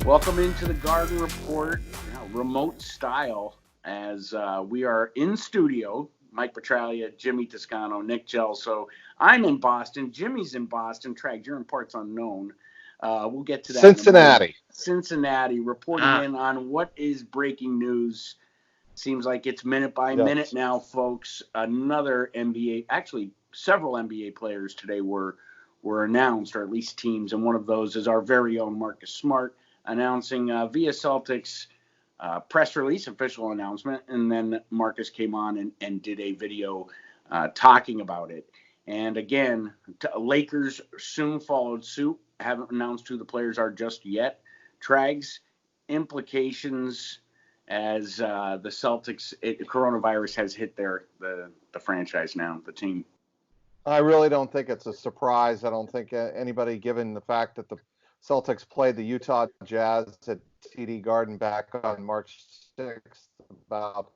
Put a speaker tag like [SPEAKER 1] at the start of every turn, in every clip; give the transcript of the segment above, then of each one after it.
[SPEAKER 1] Welcome into the Garden Report, remote style, as we are in studio. Mike Petralia, Jimmy Toscano, Nick Gelso. I'm in Boston. Jimmy's in Boston. Trag, you're in parts unknown. We'll get to that.
[SPEAKER 2] Cincinnati.
[SPEAKER 1] Cincinnati, reporting in on what is breaking news. Seems like it's minute by minute now, folks. Another NBA, actually several NBA players today were announced, or at least teams, and one of those is our very own Marcus Smart, announcing via Celtics press release, official announcement, and then Marcus came on and did a video talking about it. And again, Lakers soon followed suit. Haven't announced who the players are just yet. Trags, implications as the Celtics, coronavirus has hit the franchise now, the team.
[SPEAKER 2] I really don't think it's a surprise. I don't think anybody, given the fact that the Celtics played the Utah Jazz at TD Garden back on March 6th, about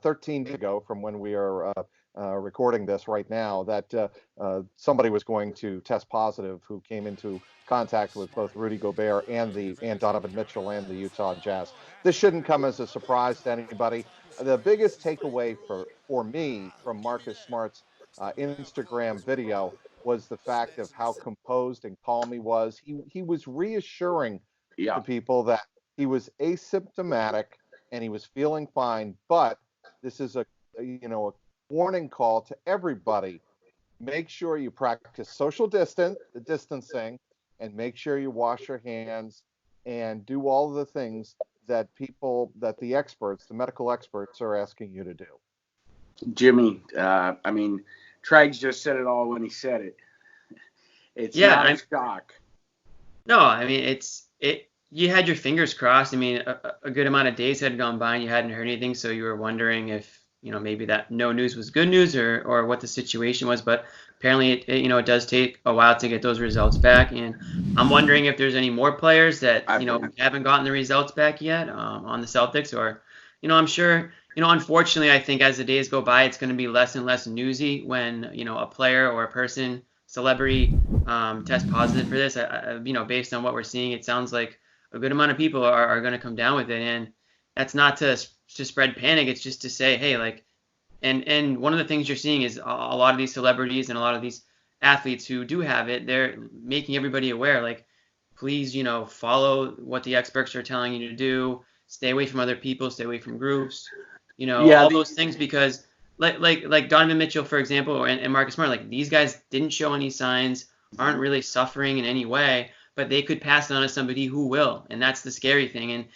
[SPEAKER 2] 13 days ago from when we are recording this right now, that somebody was going to test positive who came into contact with both Rudy Gobert and Donovan Mitchell and the Utah Jazz. This shouldn't come as a surprise to anybody. The biggest takeaway for me from Marcus Smart's Instagram video was the fact of how composed and calm he was. He was reassuring to people that he was asymptomatic and he was feeling fine, but this is a warning call to everybody. Make sure you practice social distancing, and make sure you wash your hands and do all of the things that the experts, the medical experts, are asking you to do.
[SPEAKER 1] Jimmy, Trags just said it all when he said it. It's not a shock.
[SPEAKER 3] No, I mean, you had your fingers crossed. I mean, a good amount of days had gone by and you hadn't heard anything, so you were wondering if, maybe that no news was good news or what the situation was. But apparently, it does take a while to get those results back. And I'm wondering if there's any more players that, haven't gotten the results back yet on the Celtics, or, I'm sure, unfortunately, I think as the days go by, it's going to be less and less newsy when, a player or a person, celebrity, test positive for this. Based on what we're seeing, it sounds like a good amount of people are going to come down with it. And that's not to spread panic. It's just to say, hey, and one of the things you're seeing is a lot of these celebrities and a lot of these athletes who do have it, they're making everybody aware, please, follow what the experts are telling you to do. Stay away from other people, stay away from groups, those things, because like Donovan Mitchell, for example, and Marcus Smart, these guys didn't show any signs, aren't really suffering in any way, but they could pass it on to somebody who will. And that's the scary thing. And,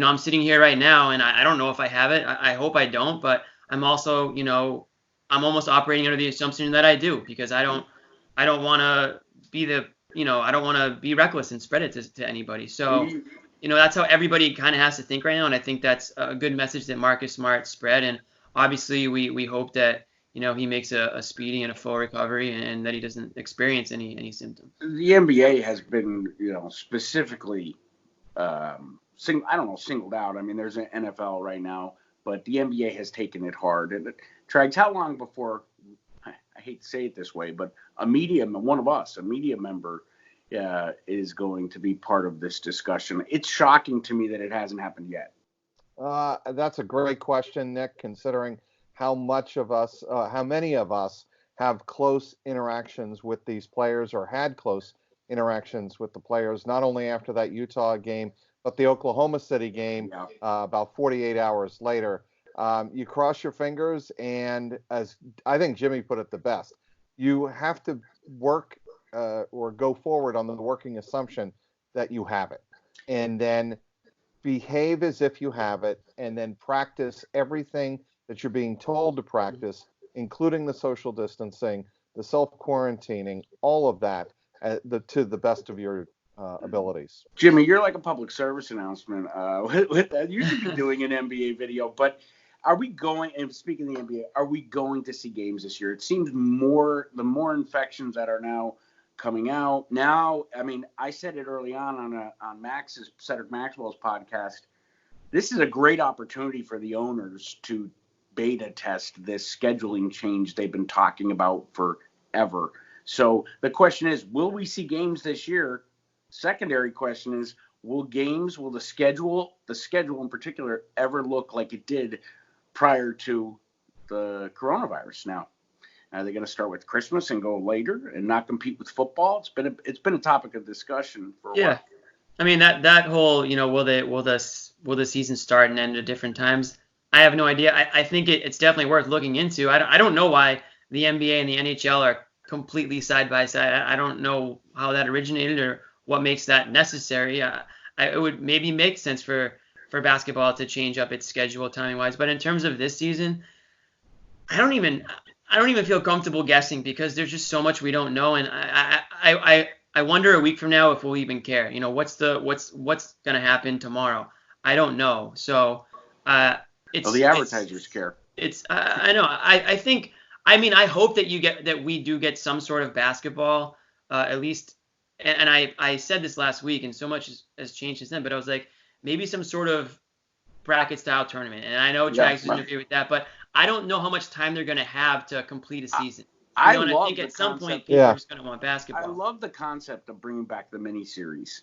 [SPEAKER 3] I'm sitting here right now and I don't know if I have it. I hope I don't, but I'm also, I'm almost operating under the assumption that I do, because I don't want to be I don't want to be reckless and spread it to anybody. So, that's how everybody kind of has to think right now. And I think that's a good message that Marcus Smart spread. And obviously we hope that, he makes a speedy and a full recovery and that he doesn't experience any symptoms.
[SPEAKER 1] The NBA has been, specifically, singled out. I mean, there's an NFL right now, but the NBA has taken it hard. And Trags, how long before, I hate to say it this way, but a media member is going to be part of this discussion? It's shocking to me that it hasn't happened yet.
[SPEAKER 2] That's a great question, Nick, considering how many of us have close interactions with these players or had close interactions with the players, not only after that Utah game, but the Oklahoma City game about 48 hours later. You cross your fingers, and as I think Jimmy put it the best, you have to work or go forward on the working assumption that you have it, and then behave as if you have it, and then practice everything that you're being told to practice, including the social distancing, the self-quarantining, all of that to the best of your abilities.
[SPEAKER 1] Jimmy, you're like a public service announcement with that. You should be doing an NBA video, but are we going, and speaking of the NBA, are we going to see games this year? It seems the more infections that are now coming out. Now, I mean, I said it early on Cedric Maxwell's podcast. This is a great opportunity for the owners to beta test this scheduling change they've been talking about forever. So the question is, will we see games this year? Secondary question is, will the schedule in particular, ever look like it did prior to the coronavirus? Now, are they going to start with Christmas and go later and not compete with football? It's been a topic of discussion for a while.
[SPEAKER 3] I mean that whole, will the season start and end at different times? I have no idea. I think it's definitely worth looking into. I don't know why the NBA and the NHL are completely side by side. I don't know how that originated or what makes that necessary. It would maybe make sense for basketball to change up its schedule timing wise, but in terms of this season, I don't even feel comfortable guessing because there's just so much we don't know, and I wonder a week from now if we'll even care. What's gonna happen tomorrow? I don't know. So
[SPEAKER 1] the advertisers care.
[SPEAKER 3] I know. I think. I mean, I hope that we do get some sort of basketball, at least. And I said this last week, and so much has changed since then. But I was like, maybe some sort of bracket style tournament. And I know Trags doesn't agree with that, but I don't know how much time they're going to have to complete a season.
[SPEAKER 1] I
[SPEAKER 3] think at some point people are just going to want basketball.
[SPEAKER 1] I love the concept of bringing back the miniseries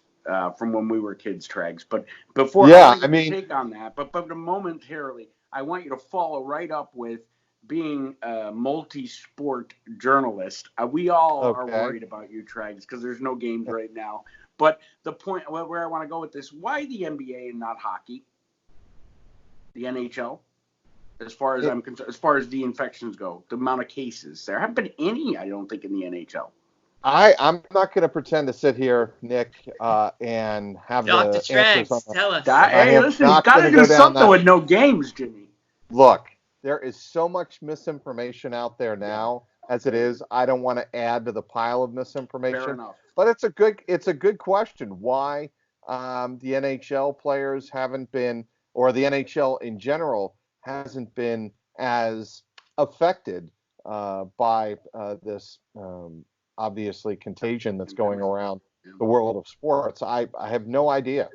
[SPEAKER 1] from when we were kids, Trags. But before take on that, but momentarily, I want you to follow right up with being a multi-sport journalist. We all are worried about you, Trags, because there's no games right now. But the point where I want to go with this, why the NBA and not hockey? The NHL? As far as I'm concerned, as far as the infections go, the amount of cases. There haven't been any, I don't think, in the NHL.
[SPEAKER 2] I'm not going to pretend to sit here, Nick, and have
[SPEAKER 3] Dr.
[SPEAKER 2] the answers on
[SPEAKER 3] tell us.
[SPEAKER 1] Hey, listen, you got to do something with no games, Jimmy.
[SPEAKER 2] Look, there is so much misinformation out there now as it is. I don't want to add to the pile of misinformation.
[SPEAKER 1] Fair enough.
[SPEAKER 2] But it's a good question. Why the NHL players haven't been, or the NHL in general hasn't been as affected by this obviously contagion that's going around the world of sports. I have no idea.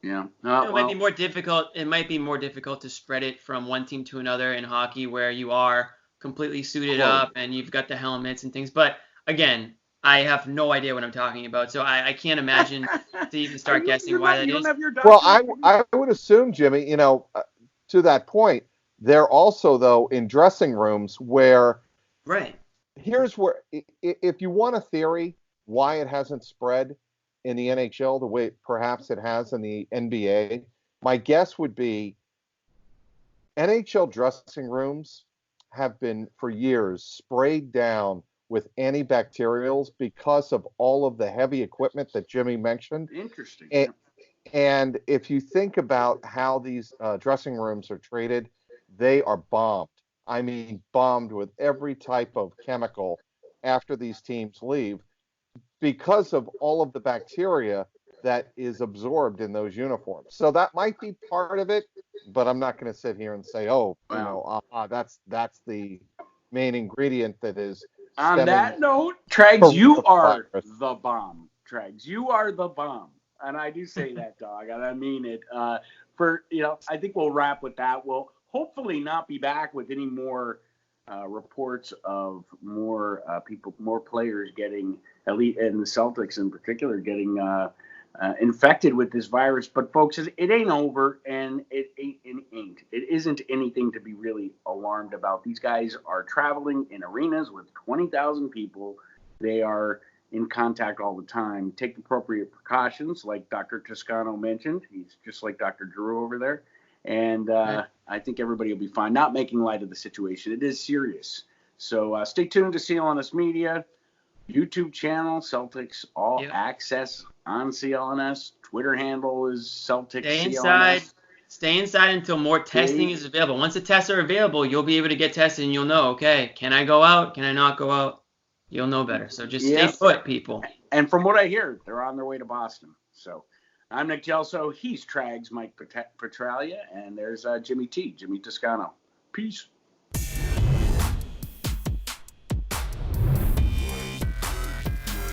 [SPEAKER 1] Yeah.
[SPEAKER 3] It might be more difficult. It might be more difficult to spread it from one team to another in hockey, where you are completely suited up and you've got the helmets and things. But again, I have no idea what I'm talking about, so I can't imagine to even start guessing why that is.
[SPEAKER 2] Well, I would assume, Jimmy, to that point, they're also though in dressing rooms where.
[SPEAKER 3] Right.
[SPEAKER 2] Here's where, if you want a theory why it hasn't spread in the NHL the way perhaps it has in the NBA, my guess would be NHL dressing rooms have been for years sprayed down with antibacterials because of all of the heavy equipment that Jimmy mentioned.
[SPEAKER 1] Interesting.
[SPEAKER 2] And if you think about how these dressing rooms are treated, they are bombed. I mean, bombed with every type of chemical after these teams leave because of all of the bacteria that is absorbed in those uniforms. So that might be part of it, but I'm not going to sit here and say, that's the main ingredient that is.
[SPEAKER 1] On that note, Trags, you are the bomb. Trags, you are the bomb. And I do say that, dog, and I mean it. I think we'll wrap with that. We'll hopefully not be back with any more reports of more people, more players getting, elite and the Celtics in particular, getting infected with this virus. But folks, it ain't over, and it ain't. It isn't anything to be really alarmed about. These guys are traveling in arenas with 20,000 people. They are in contact all the time. Take the appropriate precautions, like Dr. Toscano mentioned. He's just like Dr. Drew over there. And I think everybody will be fine. Not making light of the situation. It is serious. So stay tuned to CLNS Media, YouTube channel, Celtics All Access on CLNS. Twitter handle is Celtics CLNS.
[SPEAKER 3] Stay inside until more testing is available. Once the tests are available, you'll be able to get tested and you'll know, okay, can I go out? Can I not go out? You'll know better. So just stay put, people.
[SPEAKER 1] And from what I hear, they're on their way to Boston. So I'm Nick Gelso. He's Trags, Mike Petralia, and there's Jimmy Toscano. Peace.